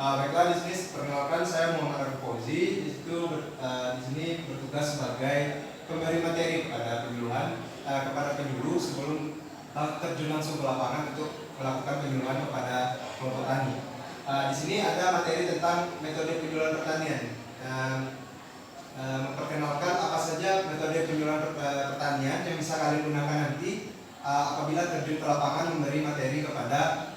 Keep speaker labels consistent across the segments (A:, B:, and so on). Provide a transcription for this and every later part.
A: Baiklah, di sini perkenalkan saya Muhammad Arif Fauzi. Di sini bertugas sebagai pemberi materi kepada penyuluhan kepada penyuluh sebelum terjun langsung ke lapangan untuk melakukan penyuluhan kepada kelompok tani. Di sini ada materi tentang metode penyuluhan pertanian. Memperkenalkan apa saja metode penyuluhan pertanian yang bisa kalian gunakan nanti apabila terjun ke lapangan memberi materi kepada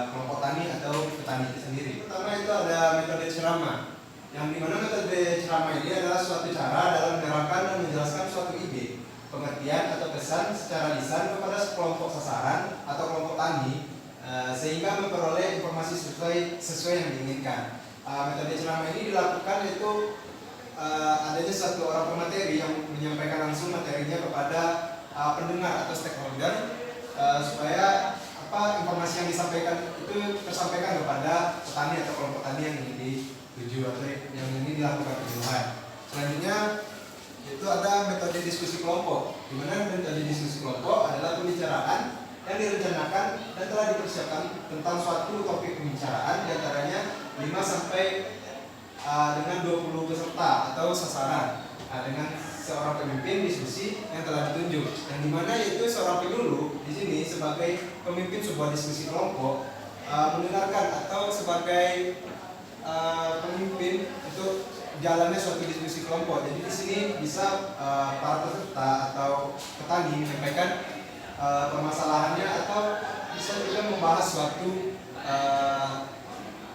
A: kelompok tani atau petani itu sendiri. Pertama itu ada metode ceramah, yang dimana metode ceramah ini adalah suatu cara dalam menerangkan dan menjelaskan suatu ide, pengertian atau pesan secara lisan kepada sekelompok sasaran atau kelompok tani sehingga memperoleh informasi sesuai yang diinginkan. Metode ceramah ini dilakukan itu adanya satu orang pemateri yang menyampaikan langsung materinya kepada pendengar atau stakeholder supaya informasi yang disampaikan itu tersampaikan kepada petani atau kelompok tani yang ingin dituju atau yang ingin dilakukan penyuluhan. Selanjutnya itu ada metode diskusi kelompok, di mana metode diskusi kelompok adalah pembicaraan yang direncanakan dan telah dipersiapkan tentang suatu topik pembicaraan, diantaranya 5 sampai dengan 20 peserta atau sasaran dengan seorang pemimpin diskusi yang telah ditunjuk, yang dimana yaitu seorang penyuluh di sini sebagai pemimpin sebuah diskusi kelompok mendengarkan atau sebagai pemimpin untuk jalannya suatu diskusi kelompok. Jadi di sini bisa para peserta atau petani menyampaikan permasalahannya atau bisa juga membahas suatu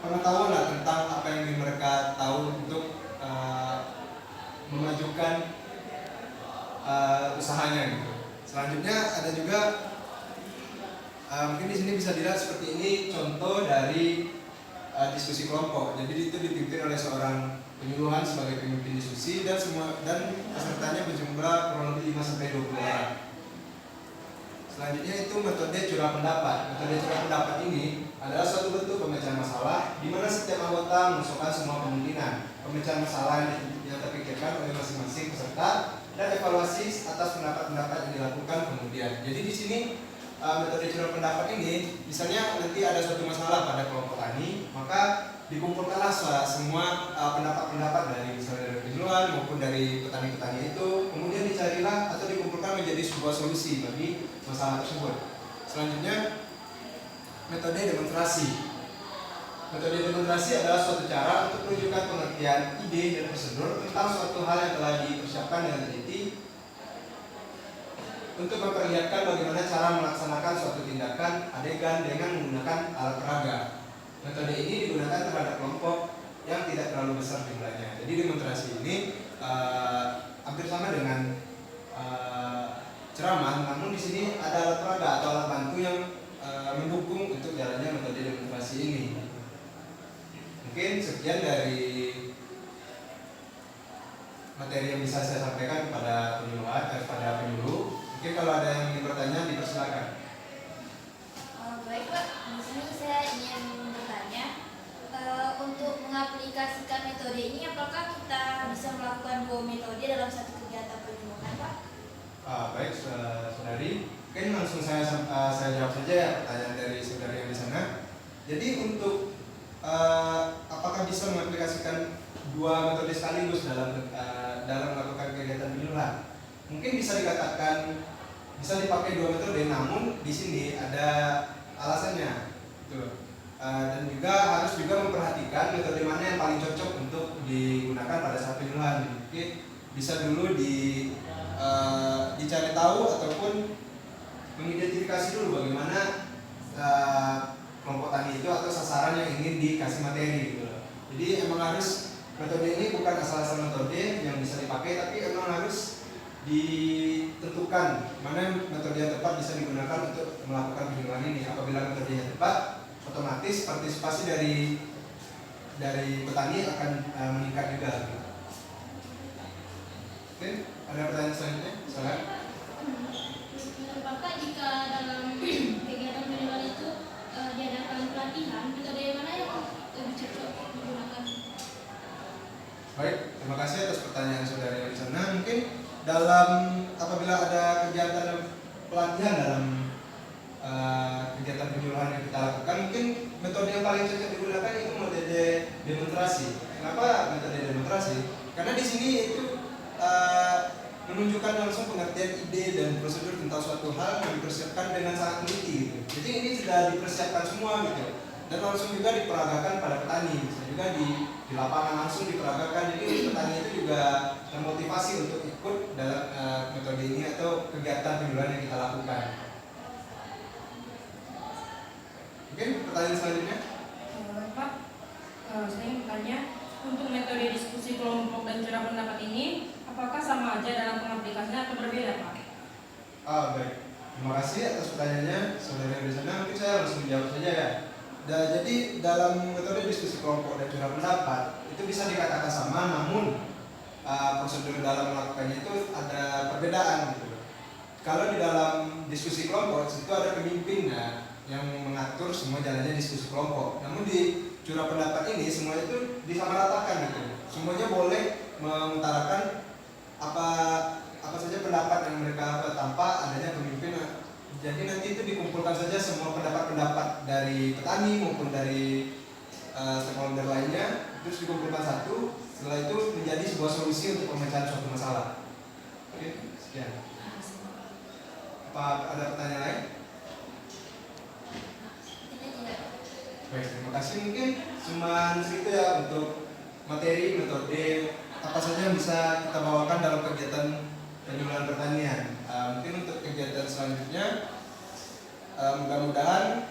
A: pengetahuan tentang apa yang ingin mereka tahu untuk memajukan usahanya gitu. Selanjutnya ada juga mungkin di sini bisa dilihat seperti ini contoh dari diskusi kelompok. Jadi itu dipimpin oleh seorang penyuluhan sebagai pemimpin diskusi dan pesertanya berjumlah kurang lebih 5 sampai 20 orang. Selanjutnya itu metode curah pendapat. Metode curah pendapat ini adalah suatu bentuk pemecahan masalah di mana setiap anggota mengusulkan semua kemungkinan pemecahan masalah yang terpikirkan oleh masing-masing peserta dan evaluasi atas pendapat-pendapat yang dilakukan kemudian. Jadi di sini metode curah pendapat ini, misalnya nanti ada suatu masalah pada kelompok tani, maka dikumpulkanlah semua pendapat-pendapat dari misalnya dari penyuluhan maupun dari petani-petani itu, kemudian dicarilah atau dikumpulkan menjadi sebuah solusi bagi masalah tersebut. Selanjutnya metode demonstrasi. Metode demonstrasi adalah suatu cara untuk menunjukkan pengertian ide dan prosedur tentang suatu hal yang telah dipersiapkan dengan teliti untuk memperlihatkan bagaimana cara melaksanakan suatu tindakan adegan dengan menggunakan alat peraga. Metode ini digunakan terhadap kelompok yang tidak terlalu besar jumlahnya. Jadi demonstrasi ini hampir sama dengan ceramah, namun di sini ada alat peraga atau alat bantu yang mendukung untuk jalannya metode demonstrasi ini. Mungkin sekian dari materi yang bisa saya sampaikan kepada penyuluh. Mungkin kalau ada yang ingin bertanya, dipersilakan.
B: Baik Pak, di sini saya ingin bertanya, untuk mengaplikasikan metode ini, apakah kita bisa melakukan 2 metode dalam satu kegiatan penyuluhan, Pak?
A: Baik, saudari. Mungkin langsung saya jawab saja ya pertanyaan dari saudari yang di sana. Jadi untuk apakah bisa mengaplikasikan 2 metode sekaligus dalam melakukan kegiatan penyuluhan? Mungkin bisa dikatakan bisa dipakai 2 metode, namun di sini ada alasannya, gitu. Dan juga harus memperhatikan metode mana yang paling cocok untuk digunakan pada saat penyuluhan. Mungkin bisa dulu dicari tahu ataupun mengidentifikasi dulu bagaimana kelompok tani itu atau sasaran yang ingin dikasih materi gitu. Jadi emang harus metode ini bukan asal-asal metode yang bisa dipakai, tapi emang harus ditentukan mana metode yang tepat bisa digunakan untuk melakukan penyuluhan ini. Apabila metodenya tepat, otomatis partisipasi dari petani akan meningkat juga. Oke, ada pertanyaan selanjutnya? Silakan.
C: Apakah jika dalam kegiatan penyuluhan itu diadakan pelatihan, metode mana yang lebih cocok digunakan?
A: Baik, terima kasih atas pertanyaan saudara di sana. Mungkin apabila ada kegiatan pelatihan dalam kegiatan penyuluhan yang kita lakukan, mungkin metode yang paling cocok digunakan itu metode demonstrasi. Kenapa metode demonstrasi? Karena di sini itu menunjukkan langsung pengertian ide dan prosedur tentang suatu hal yang dipersiapkan dengan sangat teliti gitu. Jadi ini sudah dipersiapkan semua gitu. Dan langsung juga diperagakan pada petani, bisa juga di lapangan langsung diperagakan. Jadi petani itu juga termotivasi untuk ikut dalam metode ini atau kegiatan penjualan yang kita lakukan. Mungkin pertanyaan selanjutnya.
D: Pak, saya ingin bertanya, untuk metode diskusi kelompok dan curah pendapat ini, apakah sama aja dalam pengaplikasinya atau berbeda, Pak?
A: Baik. Terima kasih atas pertanyaannya, saudara yang di sana. Mungkin saya langsung menjawab saja ya. Jadi dalam metode diskusi kelompok dan curah pendapat itu bisa dikatakan sama, namun prosedur dalam melakukannya itu ada perbedaan gitu. Kalau di dalam diskusi kelompok itu ada pemimpin yang mengatur semua jalannya diskusi kelompok. Namun di curah pendapat ini semua itu disamaratakan gitu. Semuanya boleh mengutarakan apa saja pendapat yang mereka tanpa adanya pemimpin. Jadi nanti itu dikumpulkan saja semua pendapat-pendapat dari petani maupun dari stakeholder lainnya, terus dikumpulkan satu. Setelah itu menjadi sebuah solusi untuk pemecahan suatu masalah. Oke, sekian. Apa ada pertanyaan lain? Baik, terima kasih. Mungkin cuma segitu ya untuk materi, metode apa saja yang bisa kita bawakan dalam kegiatan penjualan pertanian. Mungkin untuk kegiatan selanjutnya, mudah-mudahan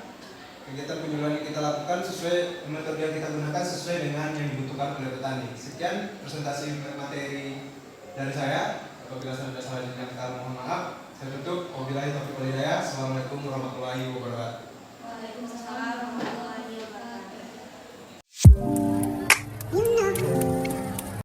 A: kegiatan penjualan yang kita lakukan sesuai metode yang kita gunakan sesuai dengan yang dibutuhkan oleh petani. Sekian presentasi materi dari saya. Apabila ada salah kita mohon maaf. Saya tutup. Wabillahi taufiq wal hidayah. Assalamualaikum warahmatullahi wabarakatuh.
B: Waalaikumsalam.